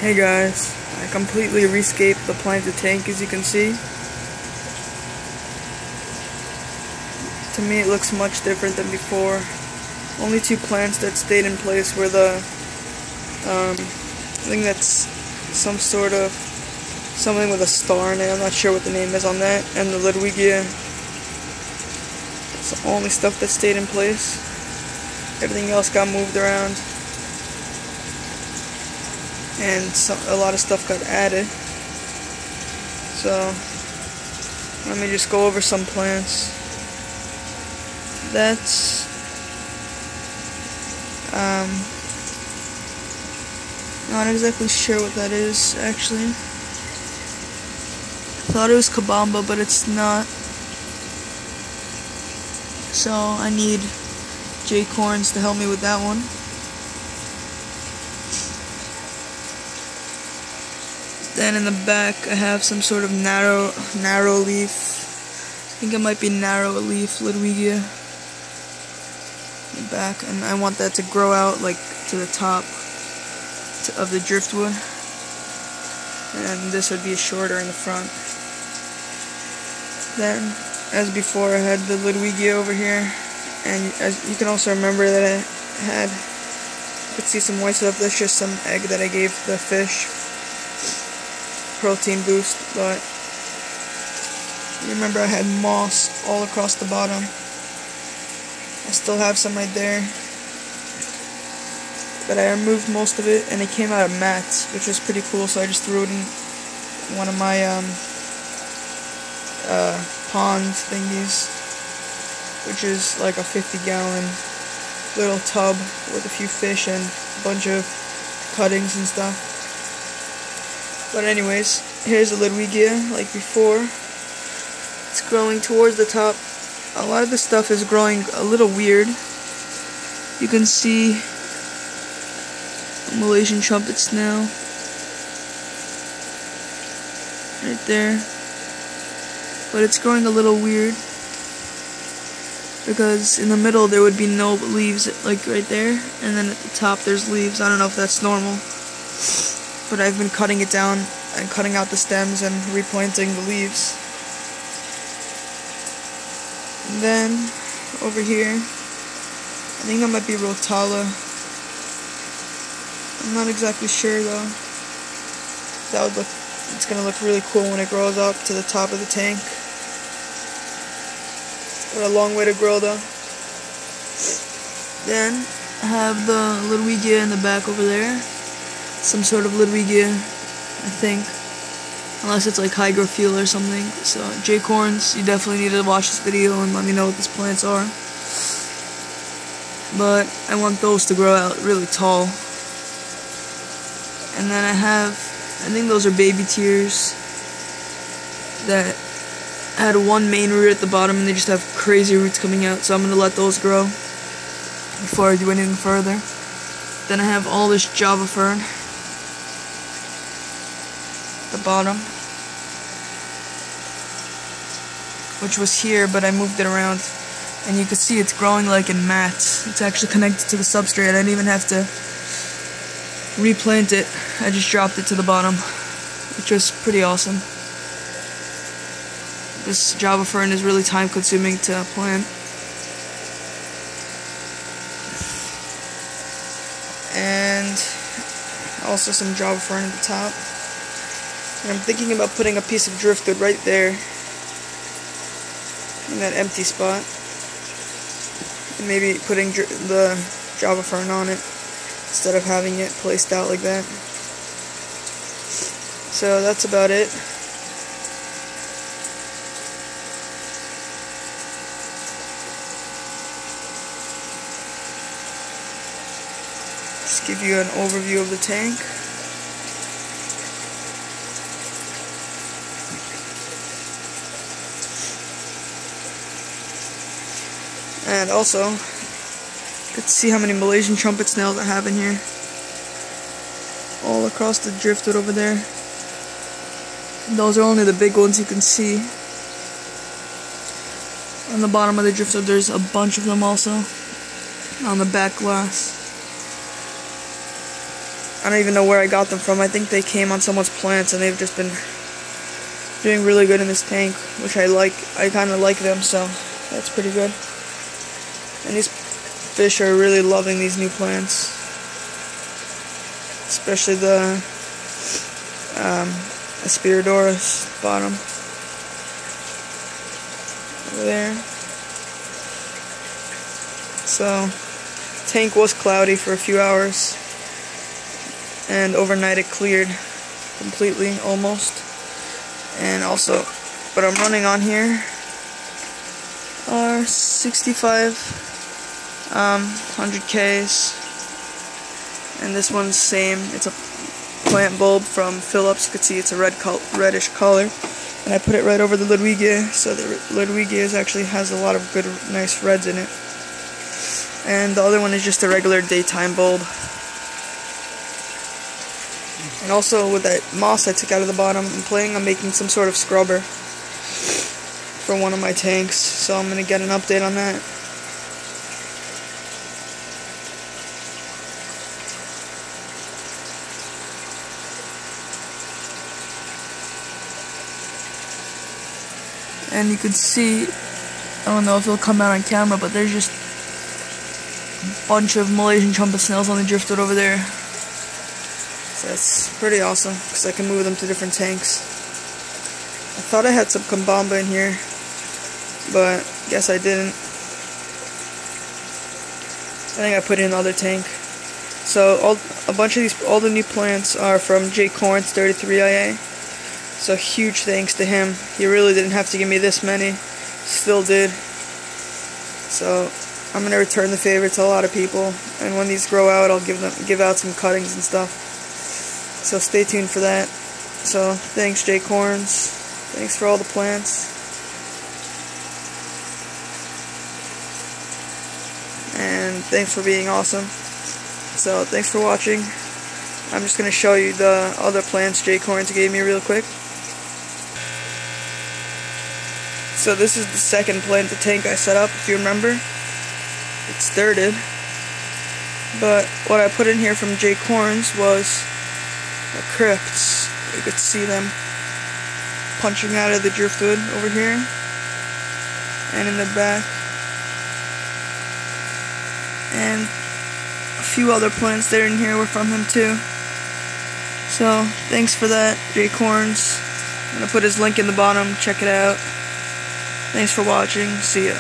Hey guys, I completely rescaped the planted tank, as you can see. To me it looks much different than before. Only two plants that stayed in place were the I think that's something with a star in it. I'm not sure what the name is on that, and the Ludwigia. It's the only stuff that stayed in place. Everything else got moved around, and a lot of stuff got added. So let me just go over some plants. That's not exactly sure what that is actually. I thought it was Kabamba, but it's not. So I need Jcorns to help me with that one. Then in the back I have some sort of narrow leaf. I think it might be narrow leaf Ludwigia in the back, and I want that to grow out like to the top of the driftwood, and this would be shorter in the front. Then, as before, I had the Ludwigia over here, and as you can also remember that I had, you could see some white stuff. That's just some egg that I gave the fish, protein boost. But you remember I had moss all across the bottom. I still have some right there, but I removed most of it, and it came out of mats, which was pretty cool. So I just threw it in one of my pond thingies, which is like a 50-gallon little tub with a few fish and a bunch of cuttings and stuff. But anyways, here's a Ludwigia like before. It's growing towards the top. A lot of the stuff is growing a little weird. You can see a Malaysian trumpet snail right there. But it's growing a little weird because in the middle there would be no leaves, like right there, and then at the top there's leaves. I don't know if that's normal, but I've been cutting it down and cutting out the stems and replanting the leaves. And then over here, I think that might be Rotala. I'm not exactly sure though. It's gonna look really cool when it grows up to the top of the tank. Got a long way to grow though. Then I have the Ludwigia in the back over there. Some sort of Ludwigia, I think. Unless it's like hygrophil or something. So Jcorns, you definitely need to watch this video and let me know what these plants are. But I want those to grow out really tall. And then I think those are baby tears that had one main root at the bottom, and they just have crazy roots coming out, so I'm going to let those grow before I do anything further. Then I have all this Java fern at the bottom, which was here, but I moved it around, and you can see it's growing like in mats. It's actually connected to the substrate. I didn't even have to replant it. I just dropped it to the bottom, which was pretty awesome. This Java fern is really time consuming to plant. And also some Java fern at the top. And I'm thinking about putting a piece of driftwood right there in that empty spot, and maybe putting the Java fern on it instead of having it placed out like that. So that's about it. Just give you an overview of the tank. And also, let's see how many Malaysian trumpet snails I have in here. All across the driftwood over there. Those are only the big ones you can see. On the bottom of the driftwood there's a bunch of them also. On the back glass. I don't even know where I got them from. I think they came on someone's plants, and they've just been doing really good in this tank, which I like. I kind of like them, so that's pretty good. And these fish are really loving these new plants, especially the Aspiradorus bottom over there. So, tank was cloudy for a few hours, and overnight it cleared completely, almost. And also, what I'm running on here are 65 100Ks, and this one's same. It's a plant bulb from Phillips. You can see it's a reddish color, and I put it right over the Ludwigia, so the Ludwigia actually has a lot of good, nice reds in it. And the other one is just a regular daytime bulb. And also with that moss I took out of the bottom, I'm planning on making some sort of scrubber for one of my tanks, so I'm going to get an update on that. And you can see, I don't know if it'll come out on camera, but there's just a bunch of Malaysian trumpet snails on the driftwood over there. So that's pretty awesome, because I can move them to different tanks. I thought I had some Kambamba in here, but guess I didn't. I think I put it in another tank. So all the new plants are from Jcorns 33IA. So huge thanks to him. He really didn't have to give me this many, still did. So I'm gonna return the favor to a lot of people, and when these grow out, I'll give out some cuttings and stuff. So stay tuned for that. So thanks, Jcorns. Thanks for all the plants. And thanks for being awesome. So thanks for watching. I'm just gonna show you the other plants Jcorns gave me real quick. So this is the second plant, the tank I set up, if you remember. It's dirted. But what I put in here from Jcorns was the crypts. You could see them punching out of the driftwood over here. And in the back. And a few other plants that are in here were from him too. So, thanks for that, Jcorns. I'm going to put his link in the bottom, check it out. Thanks for watching, see ya.